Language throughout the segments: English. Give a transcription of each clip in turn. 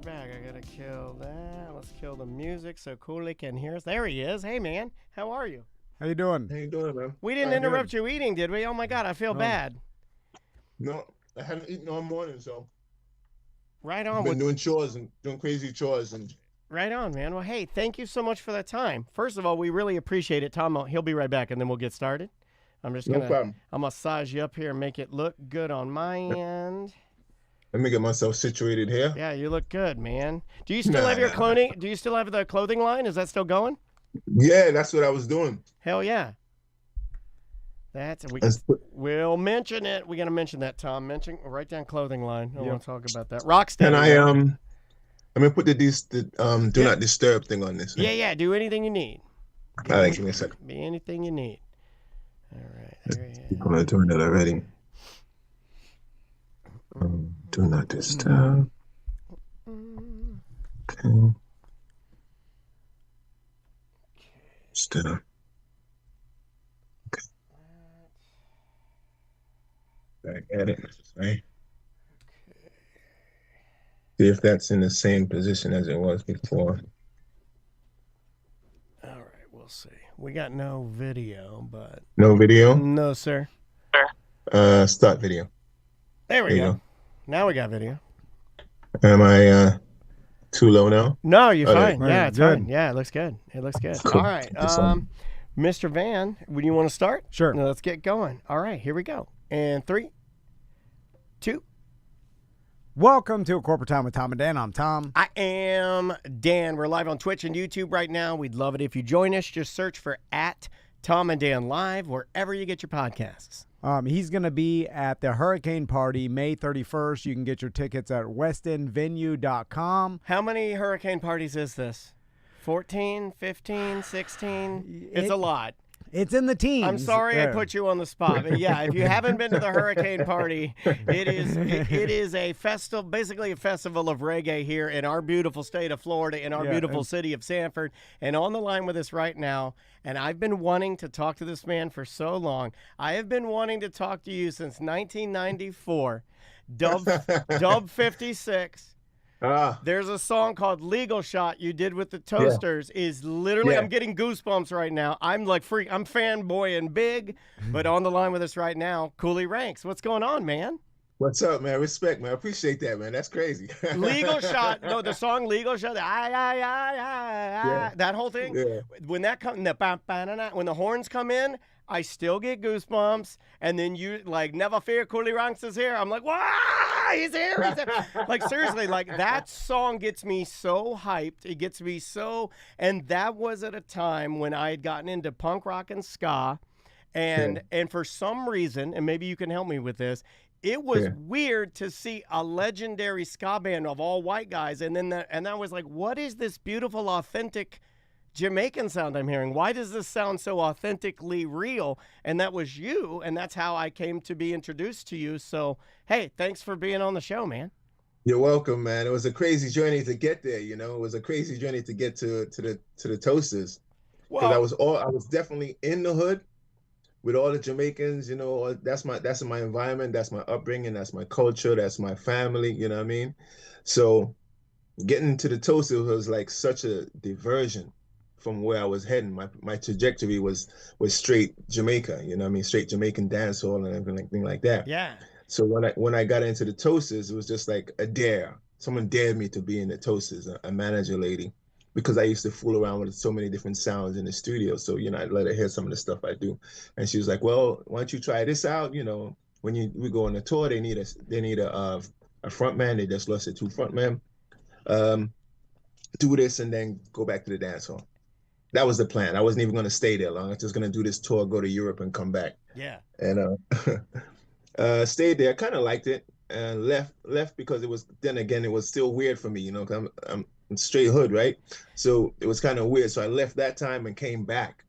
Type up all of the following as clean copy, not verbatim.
back. I gotta kill that. Let's kill the music so Coolie can hear us. There he is. Hey, man. How are you? How you doing? How you doing, man? We didn't interrupt you eating, did we? Oh, my God. I feel bad. No, I haven't eaten all morning, so Right on. I've been doing chores and doing crazy chores. And Right on, man. Well, hey, thank you so much for that time. First of all, we really appreciate it. Tom, he'll be right back, and then we'll get started. I'm just no gonna, problem. I'll massage you up here and make it look good on my end. Let me get myself situated here. Yeah, you look good, man. Do you still have your clothing? Do you still have the clothing line? Is that still going? Yeah, that's what I was doing. Hell yeah. We'll mention it. We're gonna mention that, Tom. Write down clothing line. I want to talk about that. Rocksteady. And I'm gonna put the do not disturb thing on this. Yeah. Do anything you need. All right, give me a second. Be anything you need. All right. I'm doing that already. Do not disturb. Okay. Disturb. Okay. Back at it. Right. See if that's in the same position as it was before. All right, we'll see. We got no video, but no video. No, sir. Start video. There we go. Now we got video. Am I too low now? No, you're fine. Right. Yeah, it's Good. fine. Yeah, it looks good. Cool. All right. Mr. Van, would you want to start? Sure. Now, let's get going. All right, here we go. And 3, 2. Welcome to A Corporate Time with Tom and Dan. I'm Tom. I am Dan. We're live on Twitch and YouTube right now. We'd love it if you join us. Just search for @Tom and Dan Live wherever you get your podcasts. He's going to be at the Hurricane Party May 31st. You can get your tickets at westendvenue.com. How many hurricane parties is this? 14, 15, 16? It's a lot. It's in the teens. I'm sorry I put you on the spot. But yeah, if you haven't been to the Hurricane Party, it is a festival, basically a festival of reggae here in our beautiful state of Florida, in our beautiful city of Sanford. And on the line with us right now, and I've been wanting to talk to this man for so long. I have been wanting to talk to you since 1994. Dub 56. There's a song called Legal Shot you did with the Toasters. Is literally, I'm getting goosebumps right now. I'm like I'm fanboying big, but on the line with us right now, Coolie Ranks. What's going on, man? What's up, man? Respect, man. I appreciate that, man. That's crazy. Legal Shot. No, the song Legal Shot. That whole thing. Yeah. When that comes, when the horns come in, I still get goosebumps. And then you like, never fear, Coolie Ranks is here. I'm like, wow, he's here. Like, seriously, like that song gets me so hyped. It gets me so, and that was at a time when I had gotten into punk rock and ska. And for some reason, and maybe you can help me with this, it was weird to see a legendary ska band of all white guys. And then that was like, what is this beautiful, authentic Jamaican sound I'm hearing? Why does this sound so authentically real? And that was you, and that's how I came to be introduced to you. So, hey, thanks for being on the show, man. You're welcome, man. It was a crazy journey to get there. You know, it was a crazy journey to get to the Toasters, because I was definitely in the hood with all the Jamaicans. You know, that's my environment, that's my upbringing, that's my culture, that's my family. You know what I mean? So getting to the Toasters was like such a diversion from where I was heading. My trajectory was straight Jamaica, you know what I mean? Straight Jamaican dancehall and everything like that. Yeah. So when I got into the Toasters, it was just like a dare. Someone dared me to be in the Toasters, a manager lady, because I used to fool around with so many different sounds in the studio. So, you know, I'd let her hear some of the stuff I do. And she was like, well, why don't you try this out? You know, when we go on a tour, they need a front man. They just lost their 2 front men. Do this and then go back to the dance hall. That was the plan. I wasn't even going to stay there long. I was just going to do this tour, go to Europe and come back. Yeah. And stayed there. Kind of liked it, and left because it was still weird for me, you know, 'cause I'm straight hood, right? So it was kind of weird. So I left that time and came back.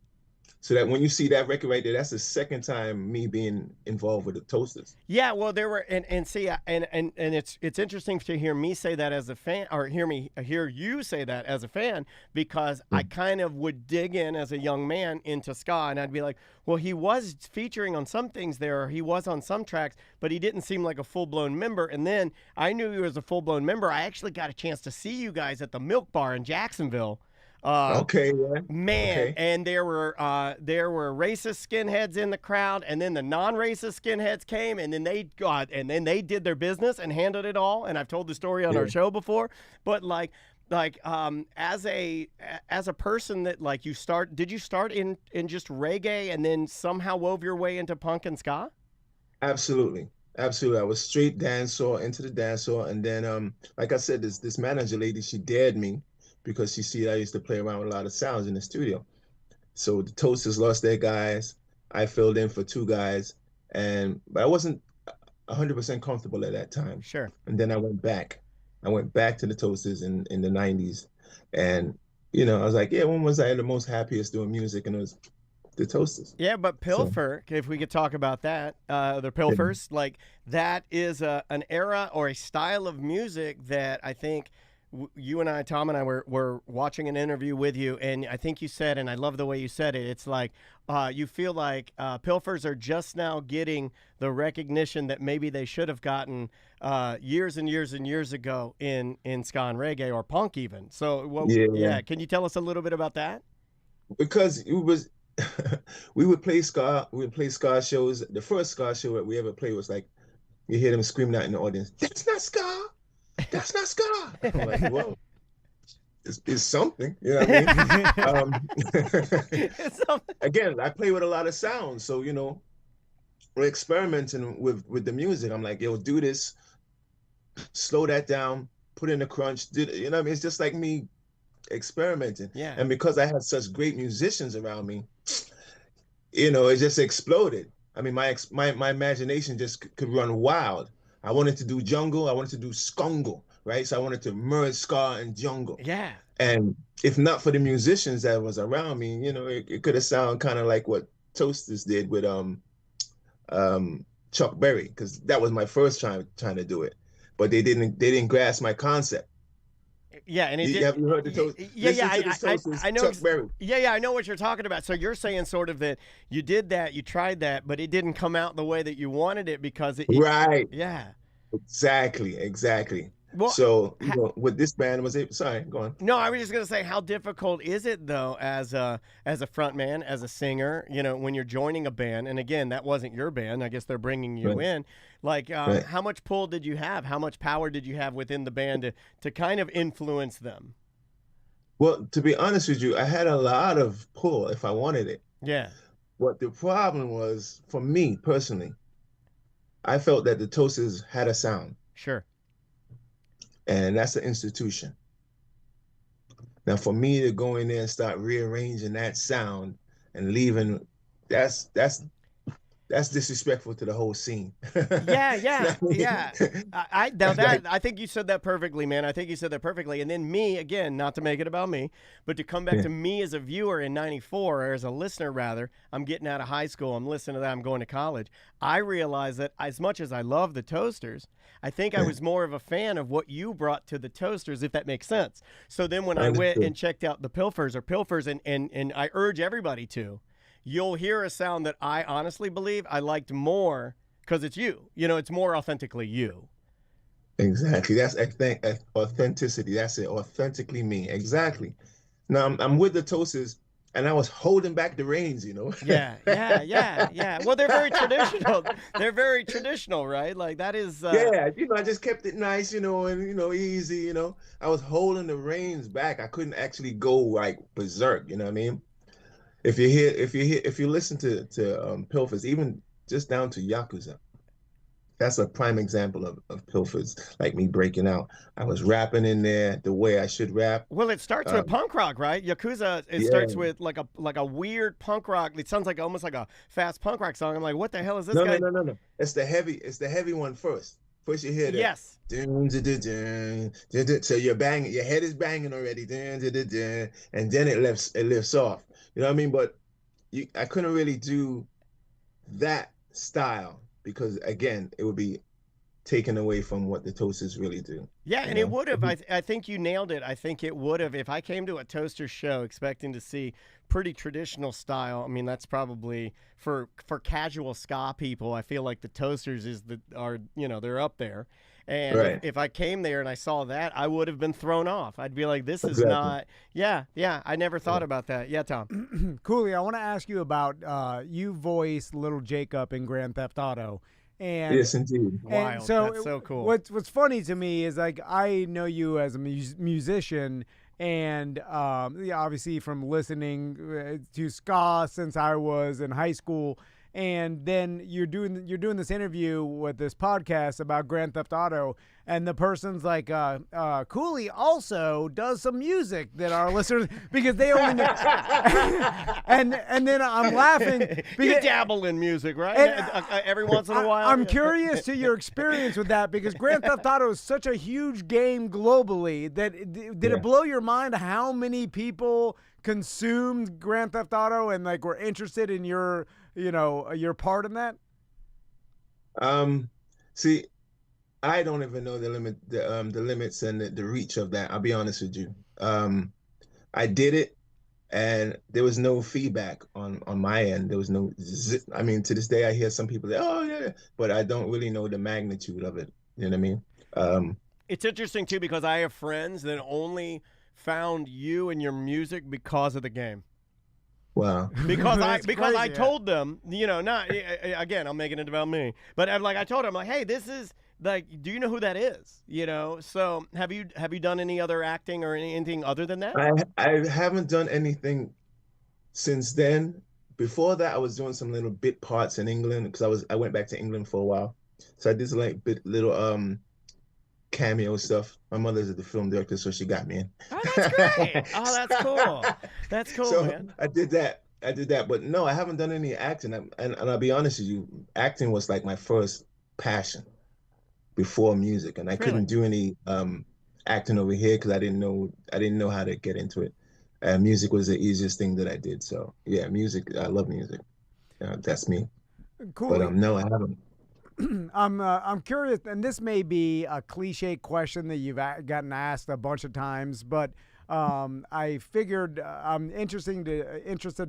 So that when you see that record right there, that's the second time me being involved with the Toasters. Yeah, well, there were and see and it's interesting to hear me say that as a fan, or hear you say that as a fan, because I kind of would dig in as a young man into ska, and I'd be like, well, he was featuring on some things there, or he was on some tracks, but he didn't seem like a full blown member. And then I knew he was a full blown member. I actually got a chance to see you guys at the Milk Bar in Jacksonville. Okay, yeah. Man, Okay. and there were racist skinheads in the crowd, and then the non-racist skinheads came, and then they did their business and handled it all. And I've told the story on our show before, but as a person that did you start in just reggae and then somehow wove your way into punk and ska? Absolutely. Absolutely. I was straight dancehall into the dancehall. And then like I said, this manager lady, she dared me because she see I used to play around with a lot of sounds in the studio. So the Toasters lost their guys. I filled in for two guys, but I wasn't 100% comfortable at that time. Sure. And then I went back. I went back to the Toasters in the 90s. And, I was like, yeah, when was I the most happiest doing music? And it was the Toasters. Yeah, but Pilfer, if we could talk about that, the Pilfers, that is an era or a style of music that I think you and I, Tom and I, were watching an interview with you, and I think you said, and I love the way you said it, it's like you feel like Pilfers are just now getting the recognition that maybe they should have gotten years and years and years ago in ska and reggae or punk even. So, can you tell us a little bit about that? Because it was, we would play ska shows. The first ska show that we ever played was like, you hear them screaming out in the audience, "That's not ska! That's not ska!" I'm like, well, it's something, you know what I mean? Again, I play with a lot of sounds, so we're experimenting with the music. I'm like, yo, do this, slow that down, put in a crunch. You know what I mean? It's just like me experimenting. Yeah. And because I had such great musicians around me, it just exploded. I mean, my imagination just could run wild. I wanted to do jungle. I wanted to do skungle, right? So I wanted to merge ska and jungle. Yeah. And if not for the musicians that was around me, it could have sounded kind of like what Toasters did with Chuck Berry, because that was my first time trying to do it, but they didn't grasp my concept. Yeah, and have you heard the Toasters? I know. Chuck Berry. Yeah, I know what you're talking about. So you're saying sort of that you did that, you tried that, but it didn't come out the way that you wanted it because right. Yeah. Exactly. Well, so with this band sorry, go on. No, I was just gonna say, how difficult is it though, as a front man, as a singer, when you're joining a band, and again, that wasn't your band. I guess they're bringing you in. Like, how much pull did you have? How much power did you have within the band to kind of influence them? Well, to be honest with you, I had a lot of pull if I wanted it. Yeah. What the problem was, for me personally, I felt that the Toasters had a sound. Sure. And that's an institution. Now, for me to go in there and start rearranging that sound and leaving, that's disrespectful to the whole scene. Yeah. I think you said that perfectly, man. I think you said that perfectly. And then me, again, not to make it about me, but to come back to me as a viewer in '94, or as a listener rather, I'm getting out of high school, I'm listening to that, I'm going to college. I realized that as much as I love the Toasters, I think I was more of a fan of what you brought to the Toasters, if that makes sense. So then when I went and checked out the Pilfers, and I urge everybody to, you'll hear a sound that I honestly believe I liked more because it's you. It's more authentically you. Exactly. That's authenticity. That's it. Authentically me. Exactly. Now I'm with the Toasters, and I was holding back the reins, Yeah. Well, they're very traditional. They're very traditional, right? Like that is. Yeah, I just kept it nice, and easy. I was holding the reins back. I couldn't actually go like berserk. You know what I mean? If you listen to Pilfers, even just down to Yakuza, that's a prime example of Pilfers, like me breaking out. I was rapping in there the way I should rap. Well, it starts with punk rock, right? Yakuza, starts with like a weird punk rock. It sounds like almost like a fast punk rock song. I'm like, what the hell is this guy? No. It's the heavy one first. First you hear that. Yes. So you're banging, your head is banging already. And then it lifts off. You know what I mean? But I couldn't really do that style because again, it would be taken away from what the Toasters really do. Yeah, You and it know? would have. I think you nailed it. I think it would have. If I came to a Toaster show expecting to see pretty traditional style, I mean, that's probably for casual ska people. I feel like the Toasters are they're up there. And Right. if I came there and I saw that, I would have been thrown off. I'd be like, this is Exactly. not. Yeah. I never thought about that. Yeah, Tom. Cooley, I want to ask you about you voiced Little Jacob in Grand Theft Auto. And Yes, indeed. Wild. And so That's so cool. What's funny to me is like I know you as a musician, and yeah, obviously from listening to ska since I was in high school, and then you're doing this interview with this podcast about Grand Theft Auto, and the person's like, Cooley also does some music that our listeners because they only know, and then I'm laughing. You dabble in music, right? Every once in a while. I'm curious to your experience with that because Grand Theft Auto is such a huge game globally that did it blow your mind how many people consumed Grand Theft Auto and like were interested in your part in that? See, I don't even know the limits and the reach of that. I'll be honest with you. I did it, and there was no feedback on my end. There was no. I mean, to this day, I hear some people say, "Oh yeah," but I don't really know the magnitude of it. You know what I mean? It's interesting too because I have friends that only found you and your music because of the game. Wow. Because crazy, I told them, not again, I'm making it about me, but I told them like, hey, this is like, do you know who that is? So have you done any other acting or anything other than that? I haven't done anything since then. Before that, I was doing some little bit parts in England because I went back to England for a while, so I did some like little cameo stuff. My mother's the film director, so she got me in. Oh, that's great. Oh, that's cool. That's cool, So man. I did that, but no, I haven't done any acting. And I'll be honest with you, acting was like my first passion before music, and I couldn't do any acting over here because I didn't know how to get into it. Music was the easiest thing that I did. So yeah, music. I love music. That's me. Cool. But no, I haven't. I'm curious, and this may be a cliche question that you've gotten asked a bunch of times, but I figured I'm interested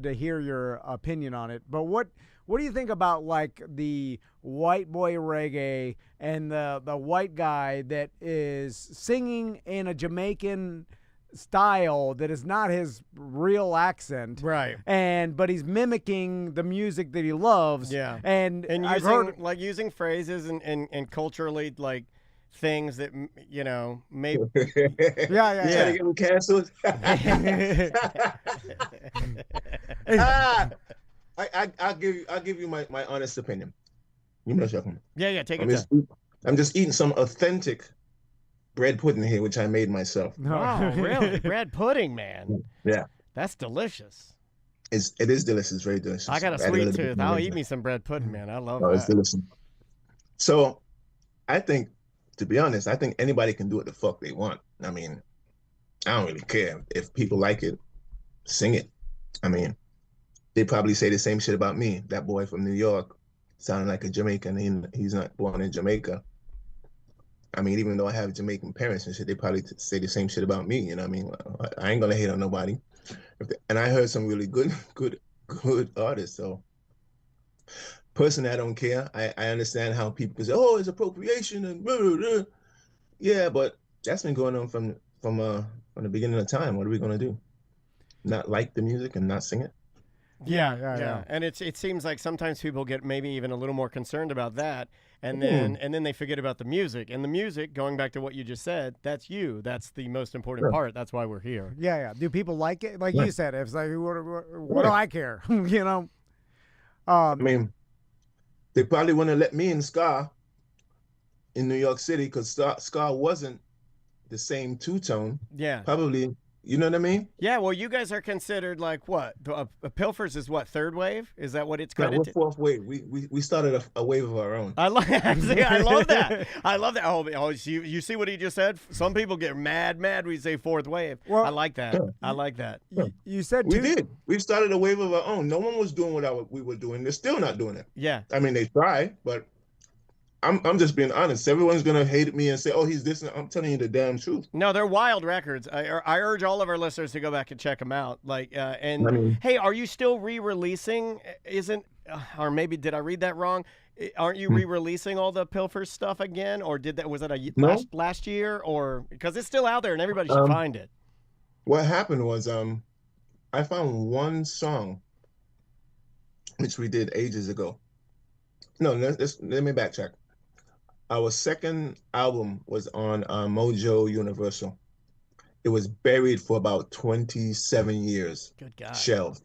to hear your opinion on it. But what do you think about like the white boy reggae and the white guy that is singing in a Jamaican style that is not his real accent, Right? but he's mimicking the music that he loves, Yeah. and I've using heard using phrases and culturally like things that maybe yeah. Trying to get me canceled. I'll give you my honest opinion. You know, Shepard. yeah take it down. I'm just eating some authentic bread pudding here, which I made myself. Oh, really? Bread pudding, man. Yeah, That's delicious. it is delicious, very delicious. I got a Add sweet little bit tooth. more I'll in eat there. me some bread pudding, man. I love Oh, it's that. delicious. So, I think, to be honest, I think anybody can do what the fuck they want. I mean, I don't really care if people like it, sing it. I mean, they probably say the same shit about me. That boy from New York sounding like a Jamaican. He's not born in Jamaica. I mean, even though I have Jamaican parents and shit, they probably say the same shit about me. You know what I mean? I ain't gonna hate on nobody. And I heard some really good artists. So personally, I don't care. I understand how people can say, "Oh, it's appropriation," and blah, blah, blah. Yeah, but that's been going on from the beginning of time. What are we gonna do? Not like the music and not sing it? Yeah. And it seems like sometimes people get maybe even a little more concerned about that, and then they forget about the music. And the music, going back to what you just said, that's you. That's the most important part. That's why we're here. Yeah. Do people like it? Like you said, it's like, what do I care? I mean, they probably wouldn't let me in ska in New York City because ska wasn't the same two-tone. Yeah. Probably, You know what I mean? Yeah, well, you guys are considered like what? Pilfers is what, third wave? Is that what it's No, we're credited? fourth wave. We started a wave of our own. I love I love that. I love that. Oh, you see what he just said? Some people get mad when you say fourth wave. Well, I like that. Yeah. I like that. You said We two. did. We started a wave of our own. No one was doing what we were doing. They're still not doing it. Yeah. I mean, they try, but I'm just being honest. Everyone's gonna hate me and say, "Oh, he's this." I'm telling you the damn truth. No, they're wild records. I urge all of our listeners to go back and check them out. And I mean- hey, are you still re-releasing? Or maybe did I read that wrong? Aren't you re-releasing all the Pilfers stuff again, or was it No. last year? Or because it's still out there and everybody should find it. What happened was, I found one song which we did ages ago. No, let me backtrack. Our second album was on Mojo Universal. It was buried for about 27 years, Good God. shelved.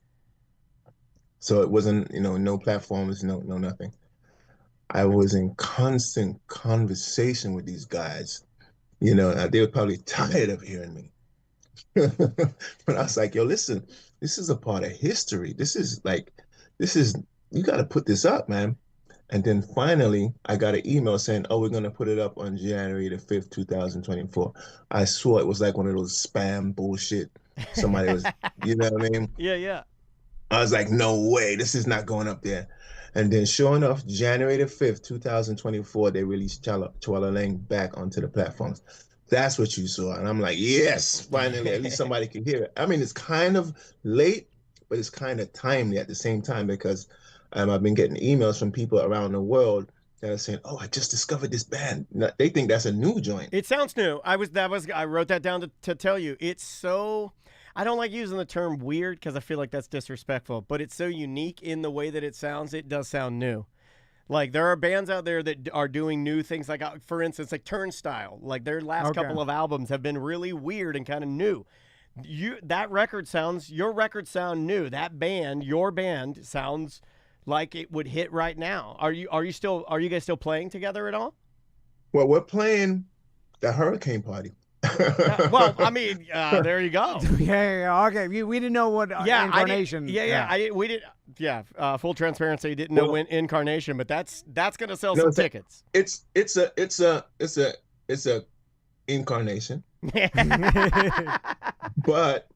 So it wasn't, no platforms, no nothing. I was in constant conversation with these guys. They were probably tired of hearing me. But I was like, yo, listen, this is a part of history. You got to put this up, man. And then finally, I got an email saying, oh, we're going to put it up on January the 5th, 2024. I swore it was like one of those spam bullshit. Somebody was, you know what I mean? Yeah. I was like, no way, this is not going up there. And then sure enough, January the 5th, 2024, they released Chwala Lang back onto the platforms. That's what you saw. And I'm like, yes, finally, at least somebody can hear it. I mean, it's kind of late, but it's kind of timely at the same time because I've been getting emails from people around the world that are saying, oh, I just discovered this band. They think that's a new joint. It sounds new. I wrote that down to tell you. It's so, I don't like using the term weird because I feel like that's disrespectful, but it's so unique in the way that it sounds. It does sound new. Like there are bands out there that are doing new things. Like for instance, like Turnstile. Like their last couple of albums have been really weird and kind of new. Your record sound new. That band, your band sounds like it would hit right now. Are you guys still playing together at all? Well, we're playing the Hurricane Party. Well, I mean, there you go. Yeah. Okay. We didn't know what Incarnation. We did. Yeah. Full transparency. Didn't know when Incarnation, but that's gonna sell some tickets. It's a incarnation. But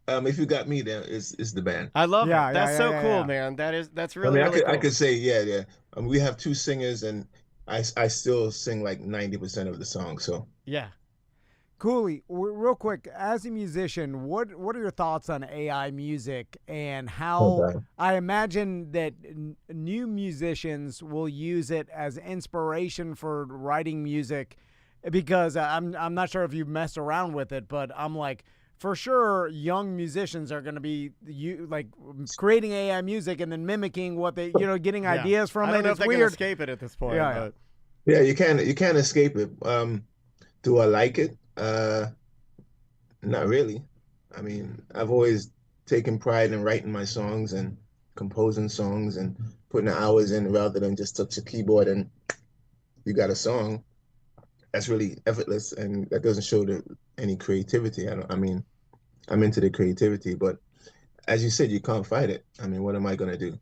if you got me, then it's the band. I love it. That's so cool, man. That's really. Really cool. I could say yeah. We have two singers, and I still sing like 90% of the songs. So yeah. Coolie, real quick, as a musician, what are your thoughts on AI music and how I imagine that new musicians will use it as inspiration for writing music? Because I'm not sure if you've messed around with it, but I'm like, for sure, young musicians are going to be creating AI music and then mimicking what they, getting ideas from it. I don't know if they can weird. escape it at this point. Yeah. Yeah, you can't escape it. Do I like it? Not really. I mean, I've always taken pride in writing my songs and composing songs and putting the hours in rather than just touch a keyboard and you got a song. That's really effortless and that doesn't show any creativity. I'm into the creativity, but as you said, you can't fight it. I mean, what am I gonna do?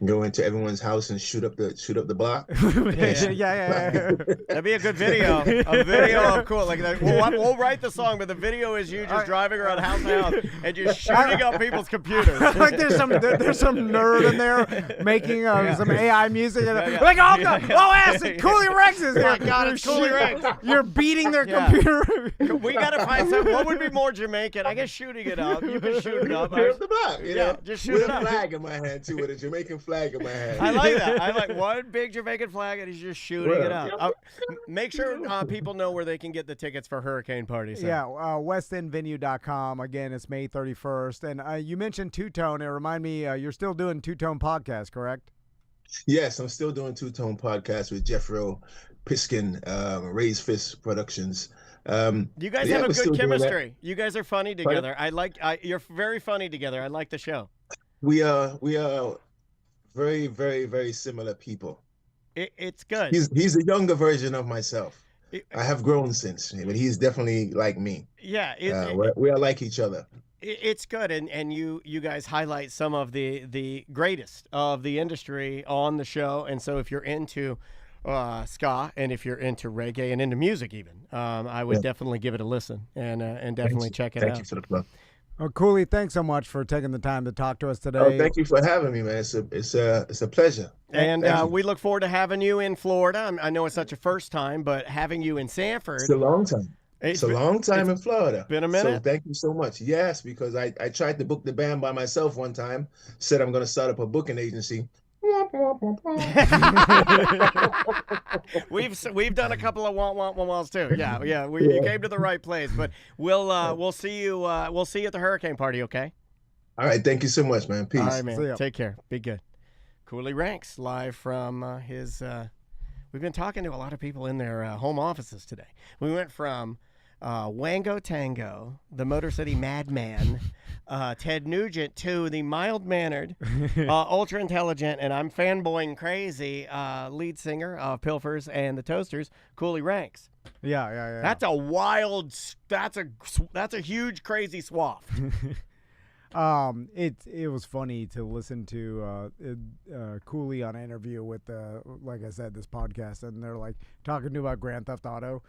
Go into everyone's house and shoot up the block? Yeah. That'd be a good video. A video of cool. Like that. We'll write the song, but the video is you just driving around house to house and just shooting up people's computers. Like there's some nerd in there making some AI music. And like acid, Coolie Ranks is here. Oh my God, it's Coolie Ranks. You're beating their computer. We gotta find something. What would be more Jamaican? I guess shooting it up. You can shoot it up. Shoot up the block. Just shoot with it up. With a flag in my hand too, with a Jamaican flag in my hand. I like that. I like one big Jamaican flag and he's just shooting it up. Make sure people know where they can get the tickets for Hurricane Party. So. Yeah, westendvenue.com. Again, it's May 31st. And you mentioned Two-Tone. It reminded me, you're still doing Two-Tone podcast, correct? Yes, I'm still doing Two-Tone podcast with Jeffro Piskin, Raised Fist Productions. You guys have a good chemistry. You guys are funny together. You're very funny together. I like the show. We are very, very, very similar people. It's good. He's a younger version of myself. I have grown since, but he's definitely like me. Yeah, we are like each other. it's good, and you guys highlight some of the greatest of the industry on the show. And so if you're into ska, and if you're into reggae and into music even, I would definitely give it a listen and definitely check it out. Thank you for the plug. Coolie, thanks so much for taking the time to talk to us today. Oh, thank you for having me, man. It's a pleasure. And we look forward to having you in Florida. I know it's not your first time, but having you in Sanford. It's a long time. It's a long time in Florida. Been a minute. So thank you so much. Yes, because I tried to book the band by myself one time. Said I'm going to start up a booking agency. We've done a couple of wah too. Yeah. You came to the right place. But we'll see you at the hurricane party. Okay. All right. Thank you so much, man. Peace. All right, man. Take care. Be good. Coolie Ranks live from his. We've been talking to a lot of people in their home offices today. We went from Wango Tango, the Motor City Madman, Ted Nugent, to the mild-mannered, ultra-intelligent, and I'm fanboying crazy lead singer of Pilfers and the Toasters, Coolie Ranks. Yeah. That's a huge, crazy swath. It was funny to listen to Coolie on an interview with like I said, this podcast, and they're like talking about Grand Theft Auto.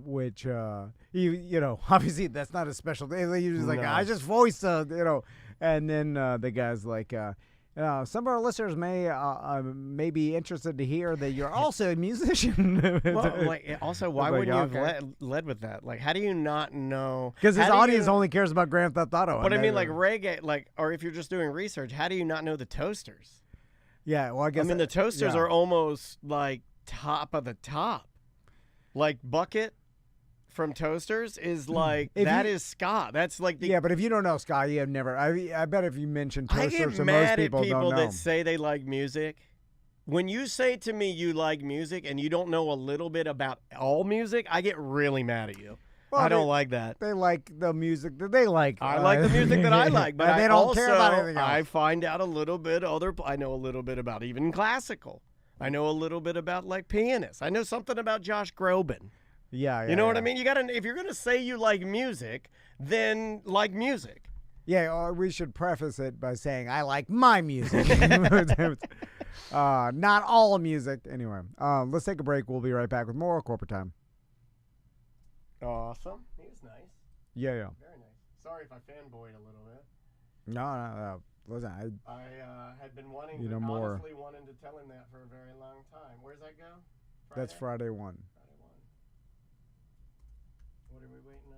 Which you know, obviously that's not a special thing. You're just like, I just voiced you know, and then the guy's like, some of our listeners may be interested to hear that you're also a musician. Well, like, also, why wouldn't you have led with that? Like, how do you not know? Because his audience only cares about Grand Theft Auto. But I mean, like reggae, like, or if you're just doing research, how do you not know the Toasters? Yeah, well, I guess. I mean, the Toasters are almost like top of the top. Like Bucket from Toasters is like that is ska. That's like the but if you don't know ska, you have never. I bet if you mention Toasters, I get most mad people at people don't know. that say they like music. When you say to me you like music and you don't know a little bit about all music, I get really mad at you. Well, I don't like that. They like the music that they like. I like the music that I like, but they don't care about anything else. I find out a little bit I know a little bit about even classical. I know a little bit about like pianists. I know something about Josh Groban. Yeah, you know what I mean? You gotta, if you're gonna say you like music, then like music. Yeah, or we should preface it by saying I like my music, not all music. Anyway, let's take a break. We'll be right back with more Corporate Time. Awesome. He's nice. Yeah. Very nice. Sorry if I fanboyed a little bit. No. Listen, I had been wanting to tell him that for a very long time. Where's that go? Friday? That's Friday 1. What are we waiting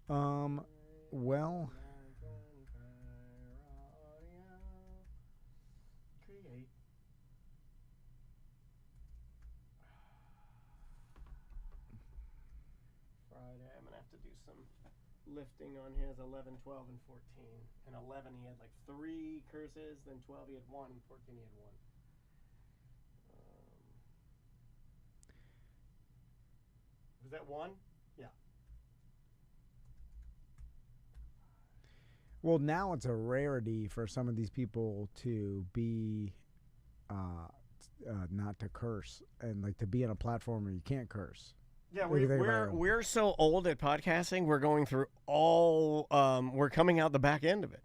on now? Well. Create. Friday, I'm gonna have to do some lifting on his 11, 12, and 14. And 11, he had like 3 curses. Then 12, he had 1. And 14, he had 1. Was that 1? Yeah. Well, now it's a rarity for some of these people to be, not to curse, and like to be on a platform where you can't curse. Yeah, we're so old at podcasting. We're going through all. We're coming out the back end of it.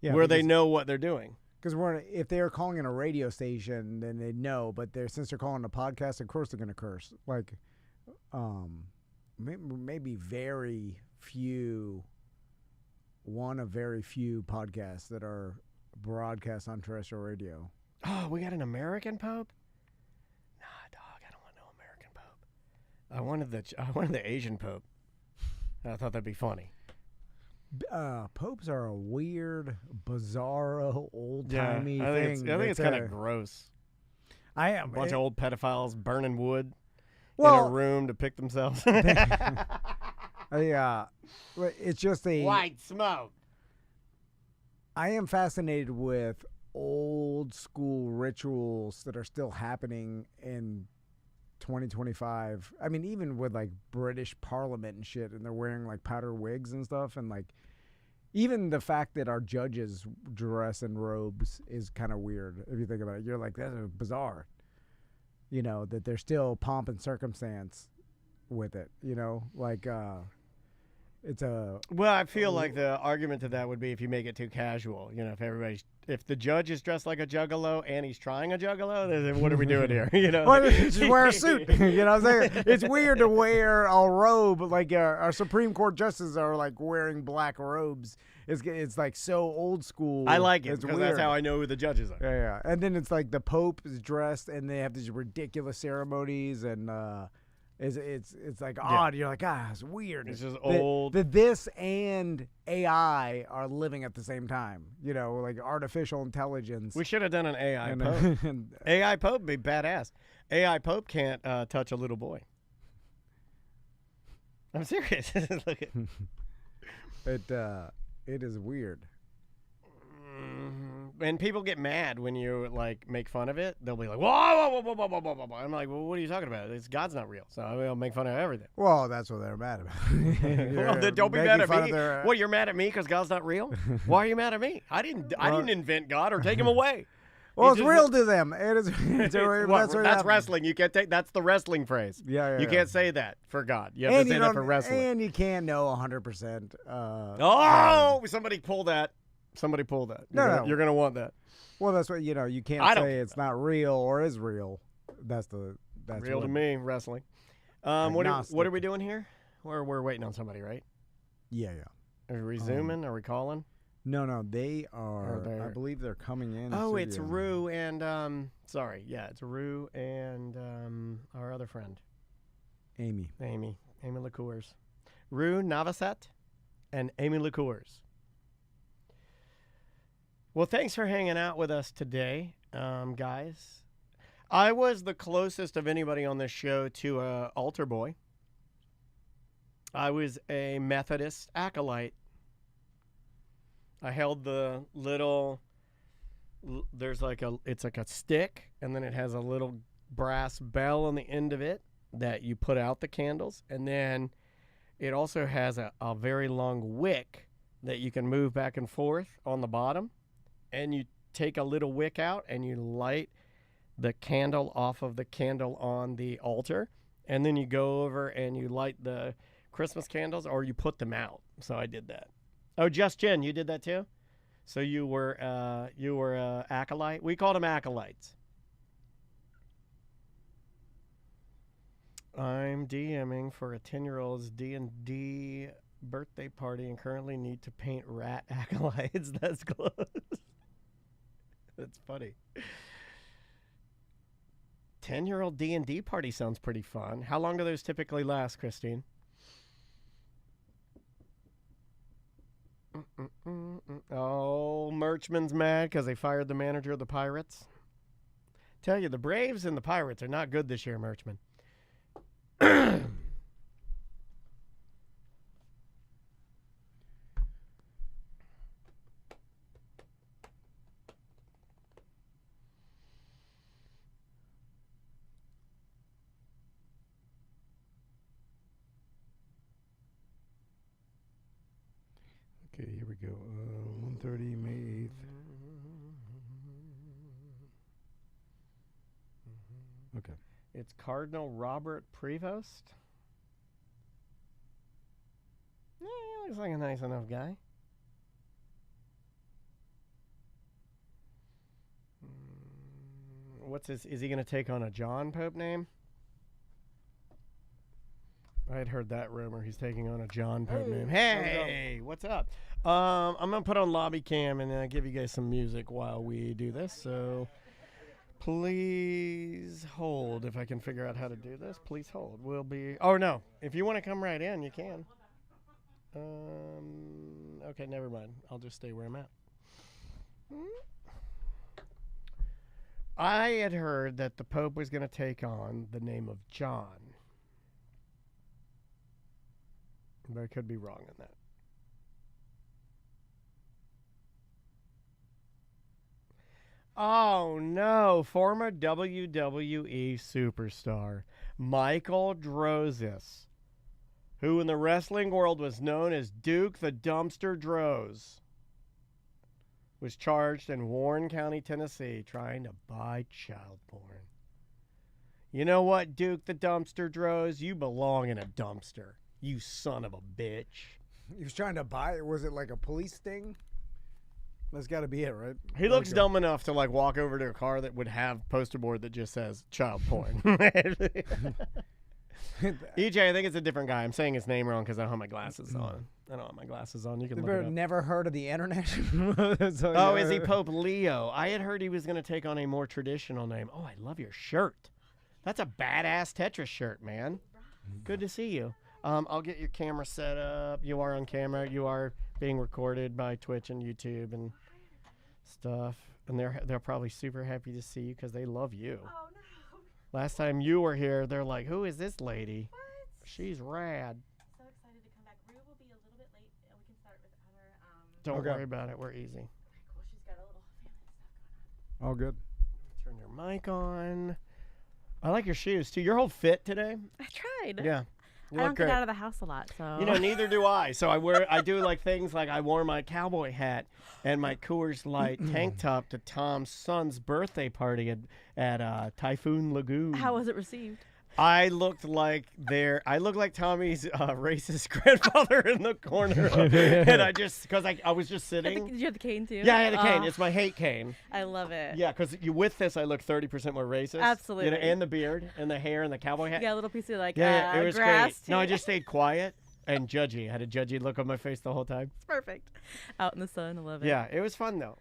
Yeah, where they know what they're doing. Because if they're calling in a radio station, then they know. But since they're calling a podcast, of course they're going to curse. Like, maybe very few. One of very few podcasts that are broadcast on terrestrial radio. Oh, we got an American Pope? Nah, dog, I don't want no American Pope. I wanted the Asian Pope. I thought that'd be funny. Popes are a weird, bizarro, old-timey thing. I think it's kind of gross. A bunch of old pedophiles burning wood in a room to pick themselves. Yeah, it's just a white smoke. I am fascinated with old school rituals that are still happening in 2025. I mean, even with like British Parliament and shit, and they're wearing like powder wigs and stuff, and like even the fact that our judges dress in robes is kind of weird if you think about it. You're like, that's bizarre. You know, that there's still pomp and circumstance with it. You know, like it's a Well, I feel like the argument to that would be if you make it too casual. You know, if the judge is dressed like a juggalo and he's trying a juggalo, then what are we doing here? You know, well, just wear a suit. You know what I'm saying? It's weird to wear a robe. Like our Supreme Court justices are like wearing black robes. It's like so old school. I like it it's because weird. that's how I know who the judges are. Yeah. And then it's like the Pope is dressed, and they have these ridiculous ceremonies, and it's like odd. You're like, it's weird. It's just old. This and AI are living at the same time. You know, like artificial intelligence. We should have done an AI Pope. AI Pope would be badass. AI Pope can't touch a little boy. I'm serious. Look at it is weird. And people get mad when you like make fun of it. They'll be like, whoa, whoa, whoa, whoa, whoa, whoa, whoa. I'm like, well, what are you talking about? God's not real, so I'll make fun of everything. Well, that's what they're mad about. Well, then don't be mad at me. What, you're mad at me because God's not real? Why are you mad at me? I didn't invent God or take him away. Well, it's real to them. It is. That's wrestling. You can't take. That's the wrestling phrase. Yeah. You can't say that for God. You have to say that for wrestling. And you can't know 100%. Somebody pull that. Somebody pull that. You're gonna want that. Well, that's what you can't say it's not real or is real. That's real to me. Wrestling. What are we doing here? We're waiting on somebody, right? Yeah. Are we zooming? Are we calling? No, they are. I believe they're coming in. Oh, it's Rue and it's Rue and our other friend, Amy Licours, Rue Navaset, and Amy Licours. Well, thanks for hanging out with us today, guys. I was the closest of anybody on this show to a altar boy. I was a Methodist acolyte. I held the little, it's like a stick, and then it has a little brass bell on the end of it that you put out the candles. And then it also has a very long wick that you can move back and forth on the bottom. And you take a little wick out and you light the candle off of the candle on the altar. And then you go over and you light the Christmas candles, or you put them out. So I did that. Oh, Just Jen, you did that too? So you were acolyte? We called them acolytes. I'm DMing for a 10-year-old's D&D birthday party and currently need to paint rat acolytes. That's close. That's funny. 10-year-old D&D party sounds pretty fun. How long do those typically last, Christine? Oh, Merchman's mad because they fired the manager of the Pirates. Tell you, the Braves and the Pirates are not good this year, Merchman. Okay, here we go. 1:30, May 8th. Okay. It's Cardinal Robert Prevost. Yeah, he looks like a nice enough guy. What's his? Is he going to take on a John Pope name? I had heard that rumor. He's taking on a John Pope name. Hey, what's up? I'm going to put on lobby cam and give you guys some music while we do this. So please hold. If I can figure out how to do this, please hold. We'll be... Oh, no. If you want to come right in, you can. Okay, never mind. I'll just stay where I'm at. I had heard that the Pope was going to take on the name of John. But I could be wrong on that. Oh, no. Former WWE superstar Michael Drozis, who in the wrestling world was known as Duke the Dumpster Droz, was charged in Warren County, Tennessee, trying to buy child porn. You know what, Duke the Dumpster Droz? You belong in a dumpster. You son of a bitch. He was trying to buy it. Was it like a police sting? That's got to be it, right? He looks dumb enough to like walk over to a car that would have poster board that just says child porn. EJ, I think it's a different guy. I'm saying his name wrong because I don't have my glasses on. I don't have my glasses on. You can look it up. Never heard of the internet. So, oh, is he Pope Leo? I had heard he was going to take on a more traditional name. Oh, I love your shirt. That's a badass Tetris shirt, man. Good to see you. I'll get your camera set up. You are on camera. You are being recorded by Twitch and YouTube and stuff. And they're probably super happy to see you because they love you. Oh, no. Last time you were here, they're like, who is this lady? What? She's rad. So excited to come back. Rue will be a little bit late, and we can start with her. Don't worry about it. We're easy. Okay, cool. She's got a little family stuff going on. All good. Turn your mic on. I like your shoes, too. Your whole fit today. I tried. Yeah. You I look don't great. get out of the house a lot, so. You know, neither do I. So I do like things like I wore my cowboy hat and my Coors Light tank top to Tom's son's birthday party at Typhoon Lagoon. How was it received? I looked like Tommy's racist grandfather in the corner, and because I was just sitting. Did you have the cane too? Yeah, I had a cane. It's my hate cane. I love it. Yeah, because with this I look 30% more racist. Absolutely. You know, and the beard and the hair and the cowboy hat. You got a little piece of like Yeah, it was grass great. too. No, I just stayed quiet and judgy. I had a judgy look on my face the whole time. It's perfect. Out in the sun, I love it. Yeah, it was fun though.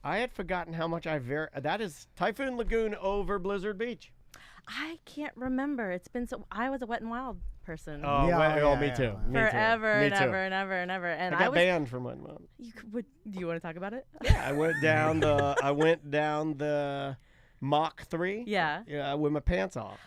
I had forgotten how much that is Typhoon Lagoon over Blizzard Beach. I can't remember. It's been so. I was a Wet and Wild person. Oh, me too. Me Forever too. and Me too. ever and ever and ever. And I got was banned from one month. Do you want to talk about it? Yeah, I went down the Mach 3. Yeah. With my pants off.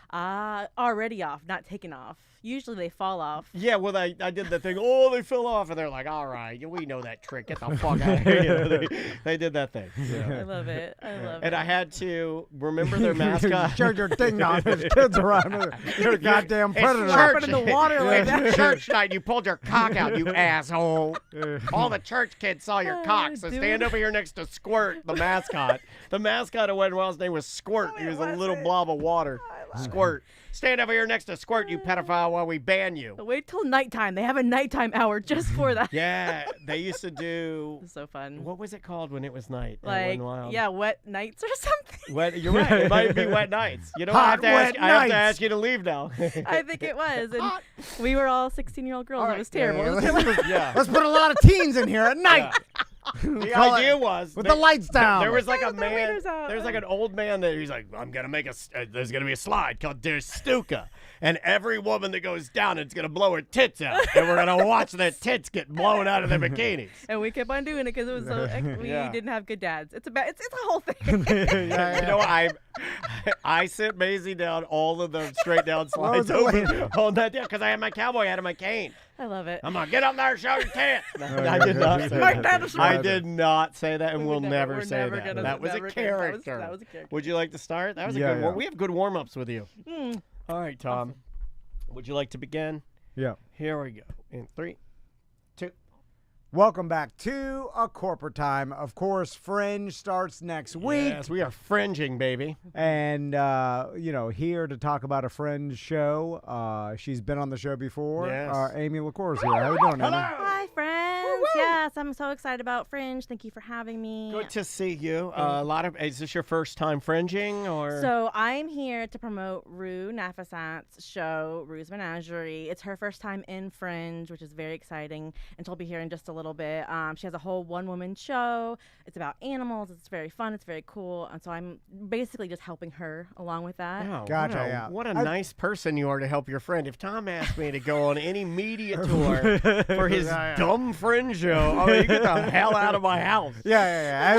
Already off, not taken off. Usually they fall off. Yeah, well, I did the thing. Oh, they fell off, and they're like, "All right, we know that trick. Get the fuck out of here." You know, they did that thing. Yeah. I love it. I love it. And I had to remember their mascot. Shut your thing off. There's kids around. You're a goddamn predator. Slap it in the water like that. Church night, you pulled your cock out, you asshole. All the church kids saw your cock, so stand over here next to Squirt, the mascot. The mascot of Wet n Wild's name was Squirt. He was a little blob of water. Squirt. Stand over here next to Squirt, you pedophile, while we ban you. Wait till nighttime. They have a nighttime hour just for that. Yeah, they used to do. It's so fun. What was it called when it was night? at Wet Like, n Wild? yeah, wet nights or something. You're right. It might be wet nights. You know, I have to ask you to leave now. I think it was. And we were all 16-year-old girls. It was terrible. It was terrible. Yeah. Let's put a lot of teens in here at night. The idea was with the lights down. There was like a the man. waiters out. There's like an old man that he's like, I'm gonna make there's gonna be a slide called There's Stuka, and every woman that goes down, it's gonna blow her tits out, and we're gonna watch their tits get blown out of their bikinis. And we kept on doing it because it was so. We didn't have good dads. It's a whole thing. You know, I sent Maisie down all of the straight down slides over all that down because I had my cowboy hat and my cane. I love it. I'm gonna get up there and show your tits. I did not say that. I did not say that, and we'll never say that. That was a character. That was a character. Would you like to start? That was a good one. We have good warm-ups with you. All right, Tom. Awesome. Would you like to begin? Yeah. Here we go. In 3, 2. Welcome back to A Corporate Time. Of course, Fringe starts next week. Yes, we are fringing, baby. And, here to talk about a Fringe show. She's been on the show before. Yes. Amy LaCour's here. How you doing, Amy? Hi, friends. Woo-woo. Yes, I'm so excited about Fringe. Thank you for having me. Good to see you. Is this your first time fringing, or? So I'm here to promote Rue Nafasat's show, Rue's Menagerie. It's her first time in Fringe, which is very exciting, and she'll be here in just a little bit. She has a whole one-woman show. It's about animals. It's very fun. It's very cool, and so I'm basically just helping her along with that. Wow, Gotcha, what a nice person you are to help your friend. If Tom asked me to go on any media tour for his dumb fringe show, I mean, you get the hell out of my house. Yeah.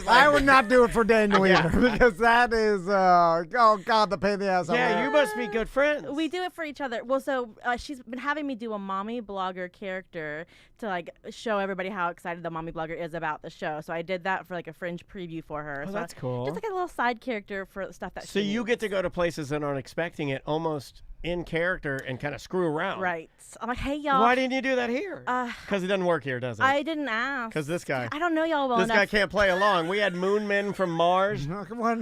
I would not do it for Daniel either because that is, oh God, the pain in the ass. Yeah, you must be good friends. We do it for each other. Well, so she's been having me do a mommy blogger character to like show everybody how excited the mommy blogger is about the show. So I did that for like a Fringe preview for her. Oh, so that's cool. Just like a little side character for the stuff that So she you needs. get to go to places that aren't expecting it almost in character and kind of screw around. Right. I'm like, hey, y'all. Why didn't you do that here? Because he doesn't work here, does he? I didn't ask. Because this guy. I don't know y'all well This enough. guy can't play along. We had moon men from Mars. Why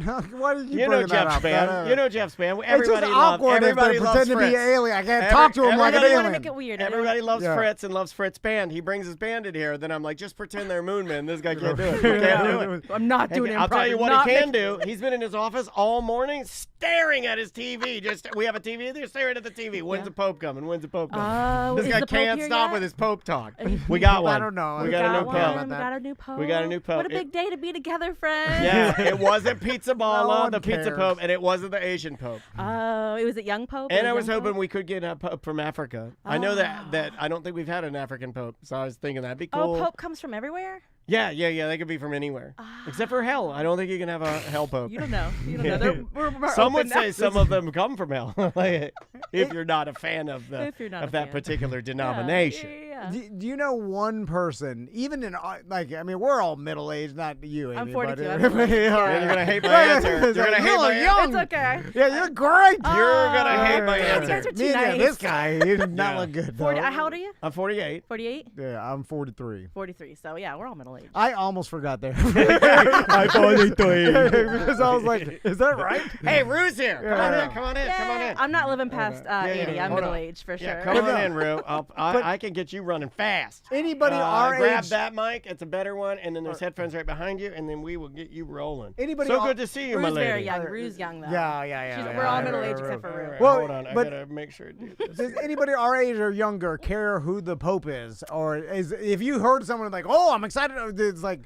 do you You know Jeff Span. You know Jeff Span. It's Everybody just loves. awkward Everybody if they loves pretend to be Fritz. alien. I can't talk to him like an I didn't want to alien. make it weird. Everybody loves Yeah. Fritz and loves Fritz band. He brings his band in here. Then I'm like, just pretend they're moon men. This guy can't do it. He can't do it. I'm not doing it. I'll tell you what he can do. He's been in his office all morning staring at his TV. We have a TV there, staring at the TV. When's the Pope coming? When's the Pope coming? Is This guy the Pope can't here stop yet? with his Pope talk. We got one. I don't know. We got a new one. Pope. We got a new Pope. We got a new Pope. What a big day to be together, friends. Yeah, it wasn't Pizza No Bala, one the Pizza cares. Pope, and it wasn't the Asian Pope. Oh, it was a young Pope. And It I was young hoping Pope? we could get a Pope from Africa. I know that I don't think we've had an African Pope, so I was thinking that'd be cool. Oh, Pope comes from everywhere? Yeah. They could be from anywhere, except for hell. I don't think you can have a hell Pope. You don't know. You don't know. We're Some would open say now. some of them come from hell, like, if you're not a fan of If you're not a that fan. particular denomination. Yeah. Do you know one person, even in, like, I mean, we're all middle-aged, not you, Amy. I'm 42. But, I'm 42. Yeah, you're gonna hate my answer. You're gonna hate my answer. young. It's okay. Yeah, you're great. You're gonna hate my you guys answer. are too Me and nice. this guy, he did not Yeah. look good. 40, though. how old are you? I'm 48. 48? Yeah, I'm 43. 43. So, yeah, we're all middle-aged. I almost forgot there. I Because I was like, is that right? Hey, Rue's here. Yeah. Come on in. Come on in. I'm not living past Yeah, 80. I'm hold on. middle-aged for sure. Yeah, come on in, Rue. I can get you running fast. Anybody our grab age, that mic. It's a better one, and then there's headphones right behind you, and then we will get you rolling. Anybody so our- good to see you, my Rue's lady. very young. Rue's young, though. Yeah. We're all yeah, middle-aged right, except right. for Rue. Right, Well, hold on. I but- gotta make sure I do this. Does anybody our age or younger care who the Pope is, or is if you heard someone like, "Oh, I'm excited," it's like,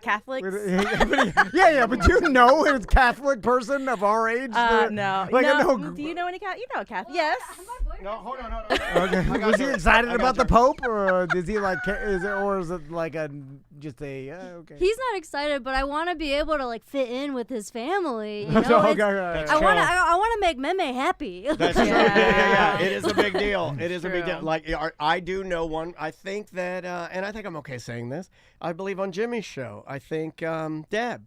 Catholics? yeah, but you know a Catholic person of our age. No. Like I no. know. Do you know any Catholic? You know a Catholic. Yes. No, hold on. Okay. Was he excited I got about the you. Pope, or is he like, is it like a just a okay? He's not excited, but I want to be able to like fit in with his family. You know, Okay, It's- That's I true. want to. I want to make Meme happy. That's true. Yeah. It is a big deal. It is a big True. deal. Like I do know one. I think that, and I think I'm okay saying this. I believe on Jimmy's show. I think Deb.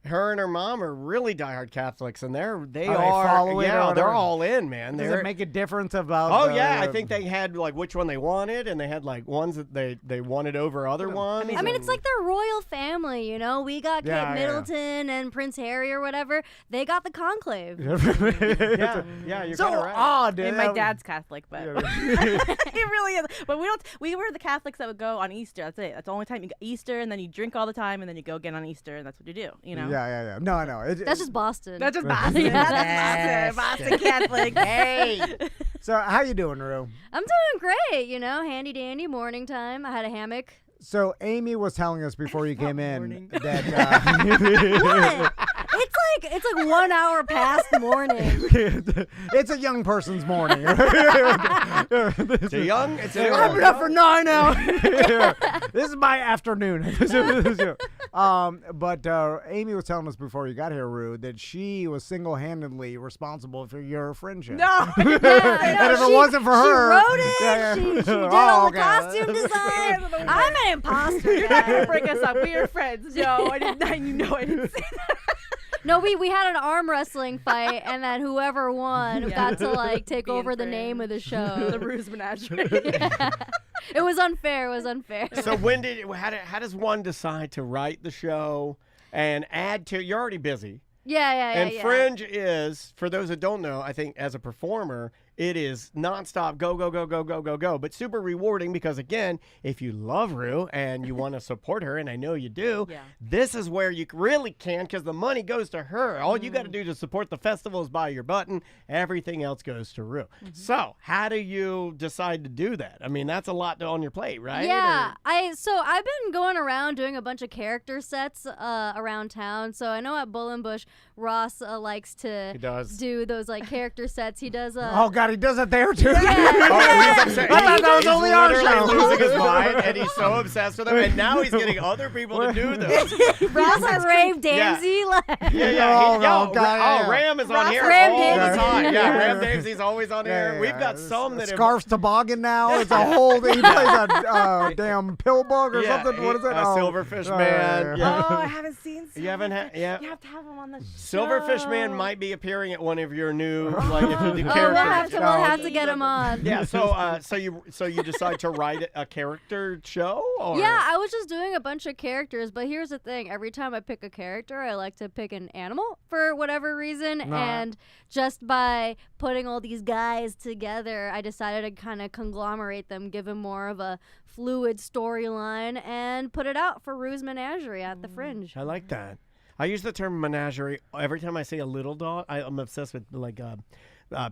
Her and her mom are really diehard Catholics, and they follow it or they're whatever? all in, man. Does They're it make a difference about? Oh yeah, I think they had like which one they wanted, and they had like ones that they wanted over other ones. I mean, it's like their royal family, you know. We got Kate Yeah, yeah. Middleton and Prince Harry or whatever. They got the conclave. yeah, you're so kind of right. odd. And my dad's Catholic, but he really is. But we were the Catholics that would go on Easter. That's it. That's the only time you go Easter, and then you drink all the time, and then you go again on Easter, and that's what you do. You know. Yeah. No, I know. That's just Boston. That's just Boston. Yeah, That's Boston Catholic. Hey. So how you doing, Rue? I'm doing great, you know, handy dandy morning time. I had a hammock. So Amy was telling us before you came in morning. that What? It's like 1 hour past morning. it's a young person's morning. It's a young. It's a I've been young. up for 9 hours. This is my afternoon. But Amy was telling us before you got here, Rue, that she was single-handedly responsible for your friendship. No. Yeah, I know. And if it wasn't for her, she wrote it. Yeah. She did Oh, all the okay. costume design. I'm an imposter. You're not gonna guys. break us up. We are friends. No, I didn't. You know I didn't say that. No, we had an arm wrestling fight, and then whoever won got to like take Be over the friends. name of the show. The Ruse Menagerie. Yeah. It was unfair. It was unfair. So how does one decide to write the show and add to? You're already busy. Yeah. And Fringe is, for those that don't know, I think as a performer, it is nonstop go, but super rewarding because, again, if you love Rue and you want to support her, and I know you do, Yeah. this is where you really can because the money goes to her. All you got to do to support the festival is buy your button. Everything else goes to Rue. So how do you decide to do that? I mean, that's a lot on your plate, right? Yeah, Or- so I've been going around doing a bunch of character sets around town. So I know at Bullenbush, Ross likes to He does. do those like character sets. He does. Oh God, God, he does it there too. Oh, he's upset. I thought that was He's only our literally show. losing his mind, and he's so obsessed with him, and now he's getting other people to do this. Ross has Rave Damsey. Ram is on here Ram all the Damsey. time. Yeah, Ram Damsey's always on here. We've got some that Scarf's Toboggan now. It's a whole. He plays a damn pill bug or something. What is it? Silverfish Man. Oh, I haven't seen. You haven't had. Yeah. You have to have him on the show. Silverfish Man might be appearing at one of your new like if you do Oh, characters. we'll have to get him on. Yeah. So you decide to write a character show? Or? Yeah, I was just doing a bunch of characters, but here's the thing. Every time I pick a character, I like to pick an animal for whatever reason. And just by putting all these guys together, I decided to kind of conglomerate them, give them more of a fluid storyline, and put it out for Rue's Menagerie at the Fringe. I like that. I use the term menagerie every time I see a little dog. I'm obsessed with like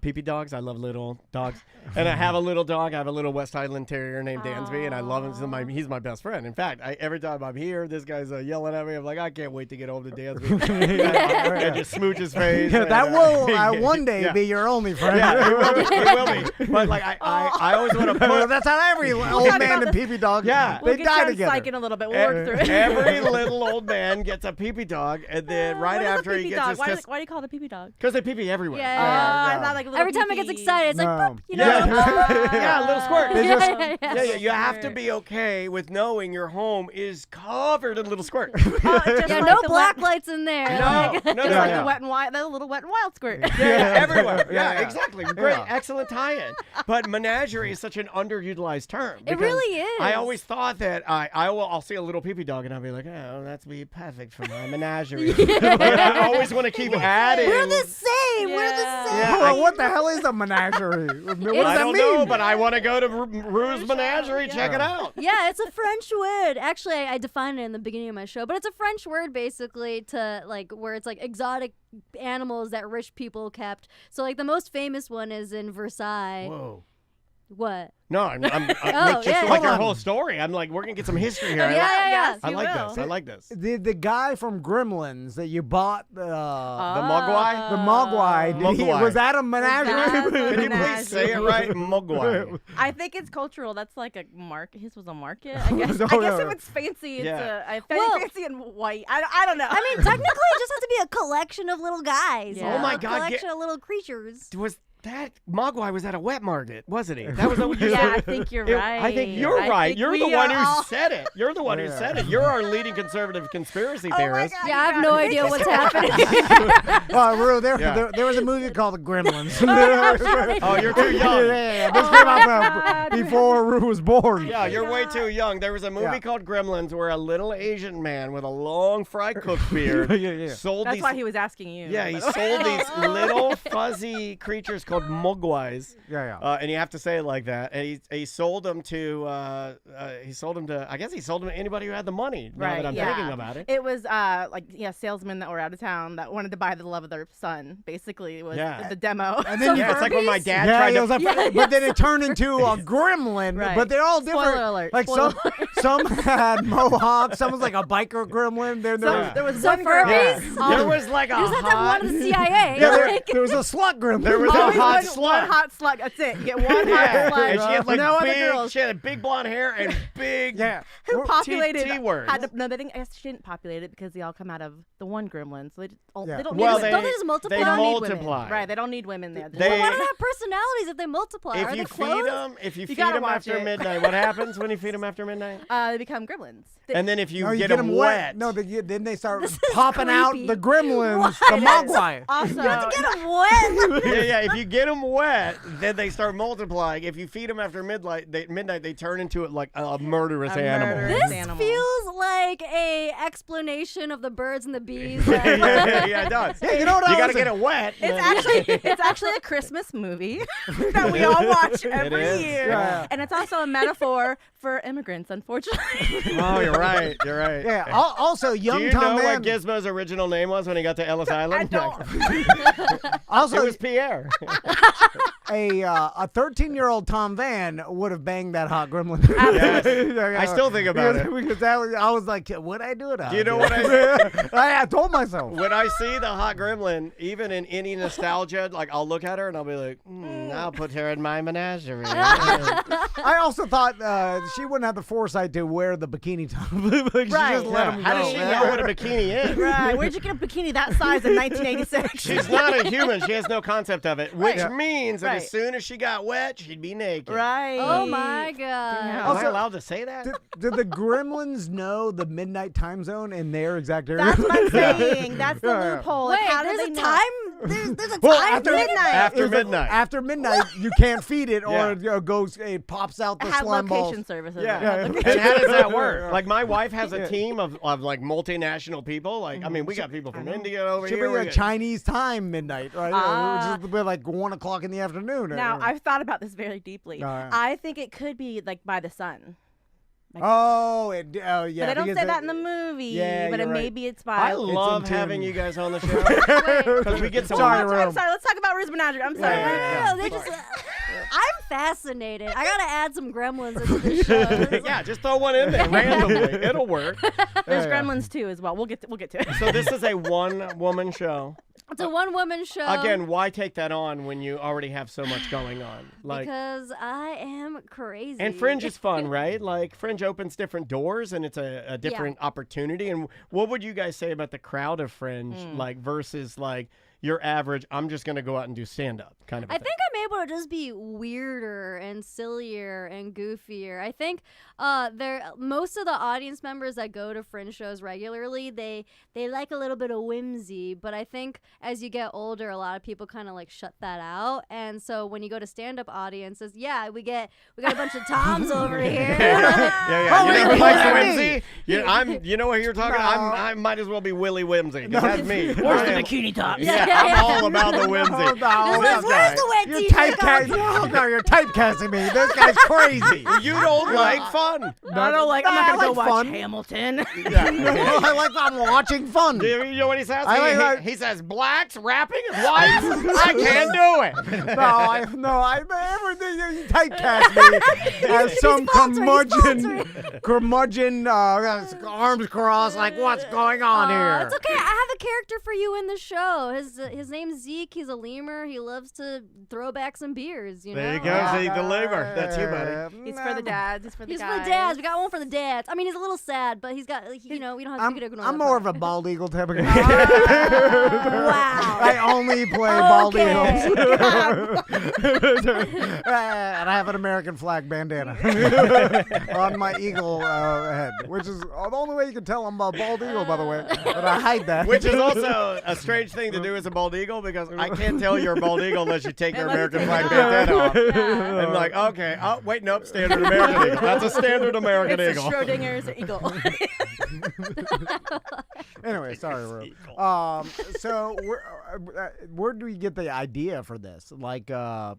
pee-pee dogs. I love little dogs. And I have a little dog. I have a little West Highland Terrier named Dansby, and I love him. He's my best friend. In fact, every time I'm here, this guy's yelling at me. I'm like, I can't wait to get home to Dansby. I just smooch his face. That will one day be your only friend. Yeah, it will be. But like, I always want to put. That's how every old man and pee-pee dog. Yeah. We'll they get die you on together. psych in a little bit. We'll work through it. Every little old man gets a pee-pee dog, and then right What is a after he pee-pee gets dog? his Why kiss. do you call it a pee-pee dog? Because they pee-pee everywhere. I thought like a little Every time it gets pee-pee. excited, it's like, No. boop, you know? Yeah, a little squirt. Yeah. You have to be okay with knowing your home is covered in little squirt. Just Yeah, like no the black wet, lights in there. No, just no, like no. the wet and wild, the little wet and wild squirt. Everywhere. Yeah, Yeah. exactly. Great, Yeah. excellent tie-in. But menagerie is such an underutilized term. It because really is. I always thought that I'll see a little pee-pee dog and I'll be like, oh, that's be perfect for my menagerie. But I always want to keep adding. We're the same. We're the Yeah. same. Yeah, Well, what the hell is a menagerie? What does I that don't mean? know, but I want to go to Rue's Menagerie. Check it out. Yeah, it's a French word. Actually, I defined it in the beginning of my show, but it's a French word basically to like where it's like exotic animals that rich people kept. So like the most famous one is in Versailles. Whoa. What? No, I'm Oh, just yeah, like hold your on. whole story. I'm like, we're gonna get some history here. Yeah. I You like will. this. I like this. The guy from Gremlins that you bought, The Mogwai? the Mogwai, Mogwai. was that a menagerie? That Can you please say it right? Mogwai. I think it's cultural. That's like a market. His was a market. I guess. No, I guess no. if it's fancy, it's Yeah. fancy and white. I don't know. I mean, technically, it just has to be a collection of little guys. Yeah. Oh my A God, collection of little creatures. Was that Mogwai was at a wet market, wasn't he? That was what you yeah, I said. think you're It- right. I think you're I right. think You're the we one are who all- said it. You're the one who said it. You're our leading conservative conspiracy Oh my theorist. God, Yeah, I have you no got it. idea what's happening. Oh, Rue, Yeah. there was a movie called The Gremlins. Oh, you're too young. Yeah, this came out before Rue was born. Yeah, you're way too young. There was a movie Yeah. called Gremlins where a little Asian man with a long fry cook beard Yeah. sold That's these. why he was asking you. Yeah, he by the way. sold these little fuzzy creatures called mogwais. Yeah. And you have to say it like that. And he sold them to I guess he sold them to anybody who had the money. Now Right, that I'm yeah. thinking about it. It was salesmen that were out of town that wanted to buy the love of their son. Basically, was Yeah. the demo. And then Yeah, it's like when my dad Yeah, tried it to. was but then it turned into a gremlin. Right. But they're all different. Spoiler alert. Like Spoiler some had mohawks. Some was like a biker gremlin. Then there was There was So one girl. Furbies? There was like a You just have to have hot. one of the CIA. yeah, like, there was a slut gremlin. There was a Always hot one slut. hot slug. That's it. You get one hot Yeah, slug. and she had like no other big. girls. She had big blonde hair and big. Yeah. Who populated? T-words. No, I guess she didn't populate it because they all come out of the one gremlin. So they Yeah. don't Well, need women. don't they just multiply? They They don't need multiply. women. Right, they don't need women there. They- why don't they have personalities if they multiply? Are If they you feed clothes? them, feed gotta them watch after it. midnight, what happens when you feed them after midnight? They become gremlins. And then if you No, get them wet, No, then they start This is popping out creepy. the gremlins, What? the mogwai. Also, Get them wet. yeah. If you get them wet, then they start multiplying. If you feed them after midnight, they turn into like a murderous A animal. murderous This animal. feels like a explanation of the birds and the bees. yeah, it does. Yeah, you know what You I got to was- get it wet. It's actually a Christmas movie that we all watch every is. year, Yeah. and it's also a metaphor for immigrants, unfortunately. Oh, you're right. You're right. Yeah. Also, young Do you Tom know Van. what Gizmo's original name was when he got to Ellis Island? don't. Also, It was Pierre. a 13-year-old Tom Van would have banged that hot gremlin. Yes. I still think about it. Because I was like, would I do it? Do you know what I told myself. When I see the hot gremlin, even in any nostalgia, like I'll look at her and I'll be like, I'll put her in my menagerie. I also thought she wouldn't have the foresight to wear the bikini top. Like, she Right. just let him How go. does she know what a bikini is? Right. Where'd you get a bikini that size in 1986? She's not a human. She has no concept of it, which Right. means that Right. as soon as she got wet, she'd be naked. Right. Oh my god. Yeah. Am I allowed to say that? Did the gremlins know the midnight time zone in their exact area? That's what I'm saying. That's the Yeah. loophole. Wait, Like, how do there's they a know? time. There's a Well, time after midnight. After It's like, midnight. after midnight, you can't feed it, or Yeah. it goes. It pops out the Have slime balls. location services. Yeah. Have And location- how does that work? Like my wife has a team of like multinational people. Like I mean, we got people from India over Should here. be we a got- Chinese time midnight, right? Which is like 1 o'clock in the afternoon. Now, I've thought about this very deeply. Yeah. I think it could be like by the sun. yeah. But Yeah. they don't because say that in the movie. Yeah, but you're right. maybe it's by. I love in having tune. you guys on the show because we get some. Sorry, I'm Rome. sorry. Let's talk about Rue's Menagerie. I'm sorry. Yeah. No, they just. I'm fascinated. I gotta add some gremlins into this show. Yeah, just throw one in there randomly. It'll work. There's Yeah. Gremlins too as well. We'll get to it. So this is a one-woman show. It's a one-woman show. Again, why take that on when you already have so much going on? Like, because I am crazy. and Fringe is fun, right? Like Fringe opens different doors, and it's a different opportunity. And what would you guys say about the crowd of Fringe, like versus like your average? I'm just gonna go out and do stand-up kind of. I think I'm able to just be weirder and sillier and goofier. I think most of the audience members that go to Fringe shows regularly, they like a little bit of whimsy, but I think as you get older, a lot of people kind of like shut that out. And so when you go to stand-up audiences, we got a bunch of Toms over here. Yeah. Oh, You know wait, who likes wait. Whimsy? You know what you're talking? No. I might as well be Willy Whimsy. 'Cause that's me. Where's I the am- bikini top? Yeah, Yeah. I'm all about the whimsy. Oh, no. This is, where's the wet You're t-shirt? you're typecasting me. This guy's crazy. You don't like fun. I don't like. I'm not I gonna go like watch fun. Hamilton. I'm watching fun. Do you know what he says? I He- like- he says blacks rapping and whites. I can't do it. Everything you typecast me as some curmudgeon, arms crossed, like what's going on here? It's okay. I have a character for you in the show. His name's Zeke. He's a lemur. He loves to throw back some beers. You know. There you go, Zeke the Lemur. That's you, buddy. He's for the dads. He's for the He's guys. for the dads. We got one for the dads. I mean, he's a little sad, but he's got, we don't have to get I'm more of a bald eagle type of guy. Wow. I only play bald Okay. eagles. And I have an American flag bandana on my eagle head, which is the only way you can tell I'm a bald eagle, by the way. But I hide that. Which is also a strange thing to do as a bald eagle because I can't tell you're a bald eagle unless you take your Unless you American take flag it off. bandana off. Yeah. And like, okay, oh wait, nope, standard American eagle. That's a standard American It's eagle. a Schrodinger's eagle. Anyway, sorry, Ru. Eagle. So where do we get the idea for this? Like the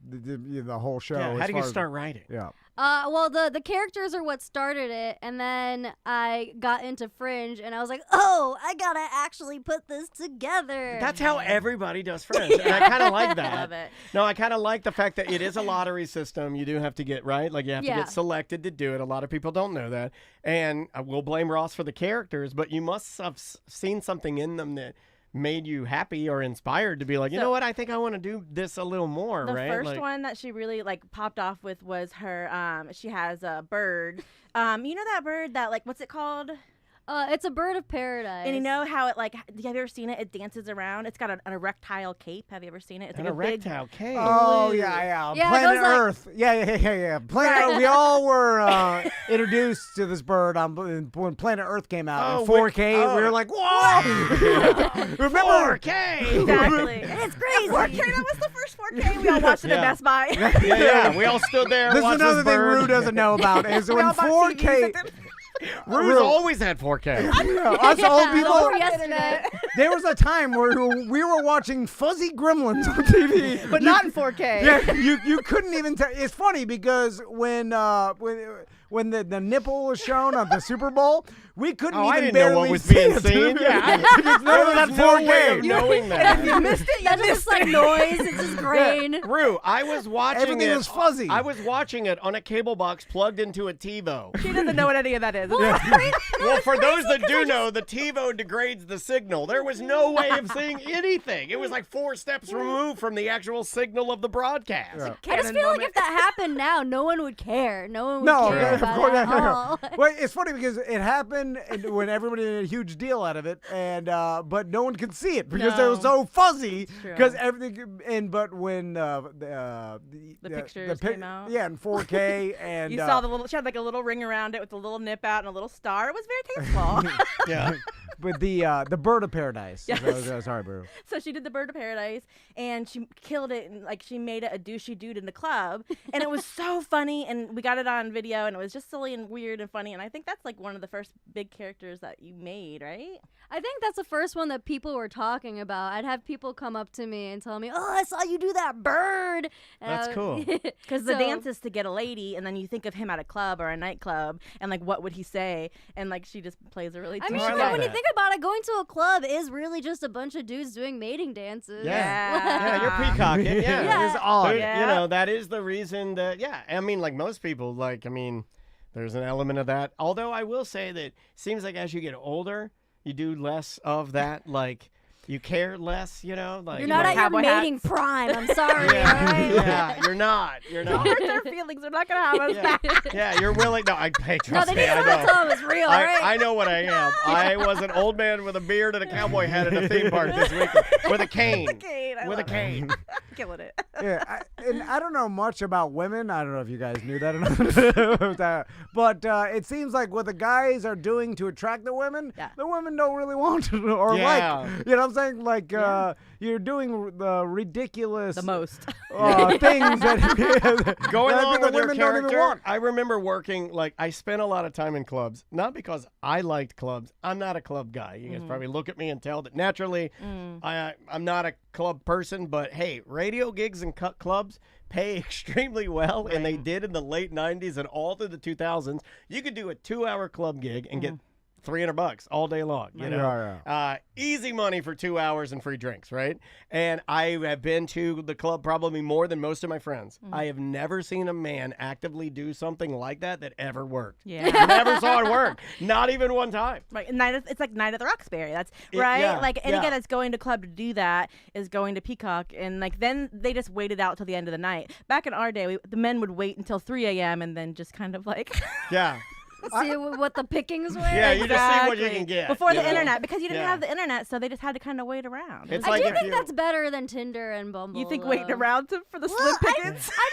whole show. Yeah, as how do far you as- start writing? Yeah. Well, the characters are what started it, and then I got into Fringe, and I was like, oh, I gotta actually put this together. That's how everybody does Fringe, and I kind of like that. Love it. No, I kind of like the fact that it is a lottery system. You do have to get right, like you have to Yeah. get selected to do it. A lot of people don't know that, and we'll blame Ross for the characters, but you must have seen something in them that made you happy or inspired to be like, you So- know what, I think I want to do this a little more, The right? first Like- one that she really like popped off with was her. She has a bird. You know that bird that like what's it called? It's a bird of paradise. And you know how it like? Have you ever seen it? It dances around. It's got an erectile cape. Have you ever seen it? It's An like a big. erectile cave. Oh Blue. yeah. Yeah, it Planet goes like- Earth. Yeah. Planet. We all were introduced to this bird when Planet Earth came out Oh, in 4K. We were like, whoa! Remember? 4K. Exactly. It's crazy. 4K. That was the first 4K. We all watched it Yeah. at Best Buy. Yeah. We all stood there. This is watched another thing bird. Rue doesn't know about is We when all bought 4K. TVs. Rue's Rue. always had 4K. Us old Yeah, people. over yesterday. There was a time where we were watching Fuzzy Gremlins on TV, But not in 4K. Yeah, you couldn't even tell. It's funny because when when the nipple was shown on the Super Bowl, we couldn't even I didn't barely know what was see being it. seen. Yeah, Because none of that no way 4K. of knowing that. If you missed it, you That's missed just like noise. It's just grain. Rue, I was watching Everything it. was fuzzy. I was watching it on a cable box plugged into a TiVo. She doesn't know what any of that is. Well, for those that do know, the TiVo degrades the signal. There was no way of seeing anything. It was like 4 steps removed from the actual signal of the broadcast. Yeah. I just feel like if that happened now, no one would care. No one would No, care of about course it at not. all. Well, it's funny because it happened when everybody made a huge deal out of it, and but no one could see it because it was so fuzzy. true. Because everything, but when The pictures came out. yeah, in 4K, and You saw the little. She had like a little ring around it with a little nip out and a little star. It was very tasteful. Yeah. but the bird of paradise. Yes. Sorry, bro. So she did the Bird of Paradise, and she killed it, and like she made it a douchey dude in the club, and it was so funny, and we got it on video, and it was just silly and weird and funny, and I think that's like one of the first big characters that you made, right? I think that's the first one that people were talking about. I'd have people come up to me and tell me, "Oh, I saw you do that bird." And That's cool. Because the dance is to get a lady, and then you think of him at a club or a nightclub, and like what would he say? And like she just plays a really. I mean, I but like when you that. think about it, going to a club is really just a bunch of dudes doing mating dances. Yeah, you're peacocking. Yeah. Yeah. It's odd. You know, that is the reason that, I mean, like most people, like, I mean, there's an element of that. Although I will say that it seems like as you get older, you do less of that, like, you care less, you know? Like, You're not at your cowboy mating hats. prime. I'm sorry. all yeah, right? yeah, you're not. You're Don't not. hurt their feelings. They're not gonna have us back. Yeah, you're willing. No, hey, No, trust they me, need I someone to know. tell them it's real, all right? I know what I am. I was an old man with a beard and a cowboy hat at a theme park this week with a cane. Cane, I With a love it. cane. Killing it. Yeah, and I don't know much about women. I don't know if you guys knew that or not. But it seems like what the guys are doing to attract the women, Yeah. the women don't really want to or Yeah. like. You know what I'm saying? Like you're doing the ridiculous The most. things that Going that along the with your women don't even character, want. I remember working, like, I spent a lot of time in clubs, not because I liked clubs. I'm not a club guy. You guys probably look at me and tell that naturally I'm not a club person, but hey, radio gigs and clubs pay extremely well, and they did in the late 90s and all through the 2000s. You could do a 2-hour club gig and get $300 all day long, you know. Easy money for 2 hours and free drinks, right? And I have been to the club probably more than most of my friends. I have never seen a man actively do something like that ever worked. Yeah. Never saw it work. Not even one time. Right, it's like Night at the Roxbury. That's It- right. yeah, Like any yeah. guy that's going to club to do that is going to Peacock, and like then they just waited out till the end of the night. Back in our day, the men would wait until 3 a.m. and then just kind of like Yeah. See what the pickings were. Yeah, you just see what you can get. before you the know? internet, because you didn't Yeah. have the internet, so they just had to kind of wait around. It's I like do if think you, that's better than Tinder and Bumble. You think though. waiting around for the Well, slim I pickings? just feel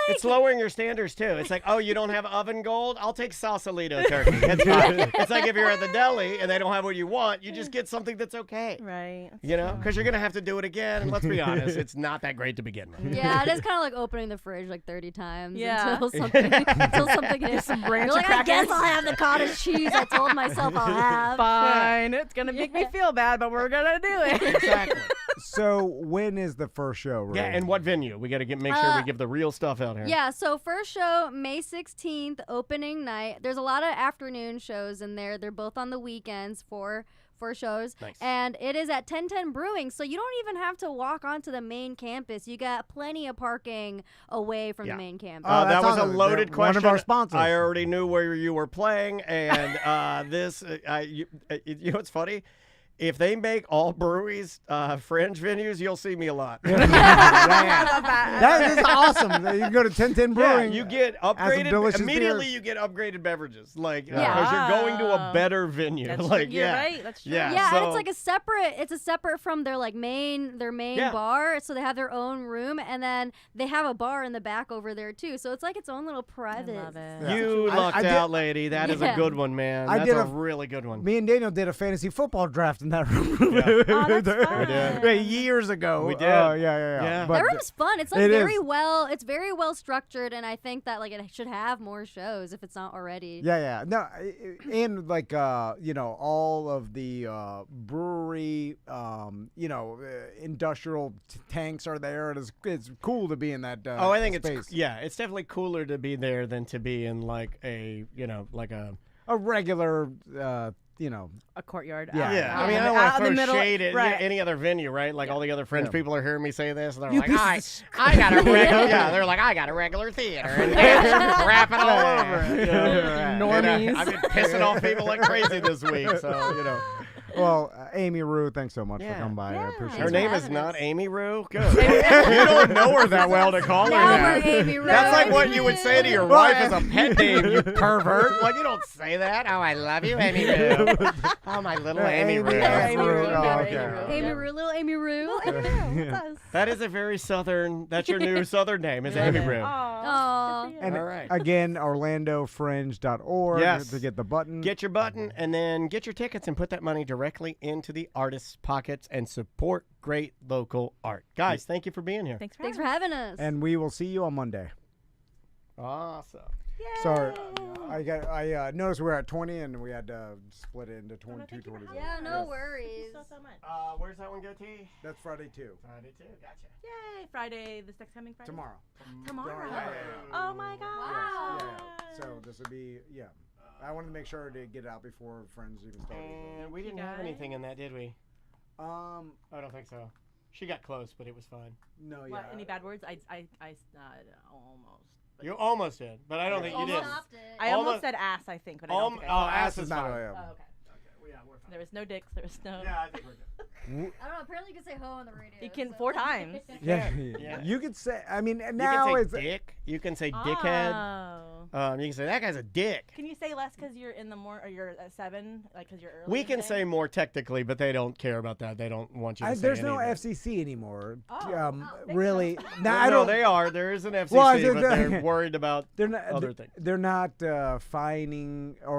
like it's lowering your standards too. It's like, oh, you don't have oven gold? I'll take Sausalito turkey. It's fine. It's like if you're at the deli and they don't have what you want, you just get something that's okay. Right. You know, because you're gonna have to do it again. And let's be honest, it's not that great to begin with. yeah, it is kind of like opening the fridge like 30 times Yeah. until something hits. Some ranch You're like, I crackers. guess I'll have the cottage cheese I told myself I'll have. Fine. It's gonna make me feel bad, but we're gonna do it. Exactly. So when is the first show? Ray? Yeah, and what venue? We got to make sure we give the real stuff out here. Yeah, so first show, May 16th, opening night. There's a lot of afternoon shows in there. They're both on the weekends for shows. Nice. And it is at 1010 Brewing, so you don't even have to walk onto the main campus. You got plenty of parking away from the main campus. Oh, that that's was a awesome. loaded They're question. one of our sponsors. I already knew where you were playing, and you know what's funny? If they make all breweries fringe venues, you'll see me a lot. That is awesome. You can go to 1010 Yeah, Brewing. you get some upgraded delicious immediately. beers. You get upgraded beverages, like because Yeah. you're going to a better venue. That's like, true. You're yeah, right. That's true. Yeah, Yeah, so, and it's like a separate from their main Yeah. bar, so they have their own room, and then they have a bar in the back over there too. So it's like its own little private. love it. Yeah. you I lucked did- out, lady. That is a Yeah. good one, man. I That's did a a- really good one. Me and Daniel did a fantasy football draft, and that room. Oh, that's fun. Yeah, years ago. We did. Yeah. But That room's fun. It's like it very is. well. It's very well structured, and I think that like it should have more shows if it's not already. Yeah. No, and like all of the brewery, industrial tanks are there. It's cool to be in that. I think space. it's definitely cooler to be there than to be in like a a regular, A courtyard. Yeah. Yeah, I out mean, in I the- don't out want in to the throw middle- shade at right. any other venue, right? Like all the other French people are hearing me say this, and they're You like, pieces I got a regular, they're like, I got a regular theater, and they're crapping all over it. You know? Normies. I've been pissing off people like crazy this week, so. Well, Amy Rue, thanks so much for Yeah. coming by. I Yeah. appreciate Her Thanks it. for name is having not us. Amy Rue. Good. You don't know her that well to call her Now that. we're Amy Rue. That's like what Amy you would Rue. say to your wife as a pet name, you pervert. Like, you don't say that. Oh, I love you, Amy Rue. Oh, my little Amy Rue. Amy Rue. Oh, Yeah, okay. Amy Rue. Amy Rue, little Amy Rue. That is a very southern, that's your new southern name, is Amy Rue. Aw. And All right. again, OrlandoFringe.org Yes. to get the button. Get your button and then get your tickets and put that money directly into the artists' pockets and support great local art. Guys, thank you for being here. Thanks for Thanks for having having us. And we will see you on Monday. Awesome. Sorry, I noticed we're at 20 and we had to split it into 22, thank you for 24. Yeah, no worries. so much. Where's that one go, T? That's Friday too. Friday too. Gotcha. Yay! Friday, this next coming Friday. Tomorrow. Tomorrow. Yeah. Oh my god. Yeah. So this would be I wanted to make sure to get it out before Friends even started. And we didn't have anything in that, did we? I don't think so. She got close, but it was fine. No, What? Any bad words? I almost. You almost did, but I don't think you did. Stopped it. I Almost- almost said ass. I think, but I don't think I said ass is is not fine. a- Oh, okay. Yeah, we're fine. There was no dicks. There was no. Yeah, I think we're good. I don't know. Apparently, you can say ho on the radio. You can so- 4 times. Yeah. Yeah. You could say. I mean, You now can it's say dick. You can say dickhead. Oh. You can say that guy's a dick. Can you say less because you're in the or you're at 7, like because you're early? We in the can day? say more technically, but they don't care about that. They don't want you to say there's no any of it. FCC anymore. Oh. Really? No, No, I don't. they are. There is an FCC, Well, but they're worried about They're not. other things. They're not fining or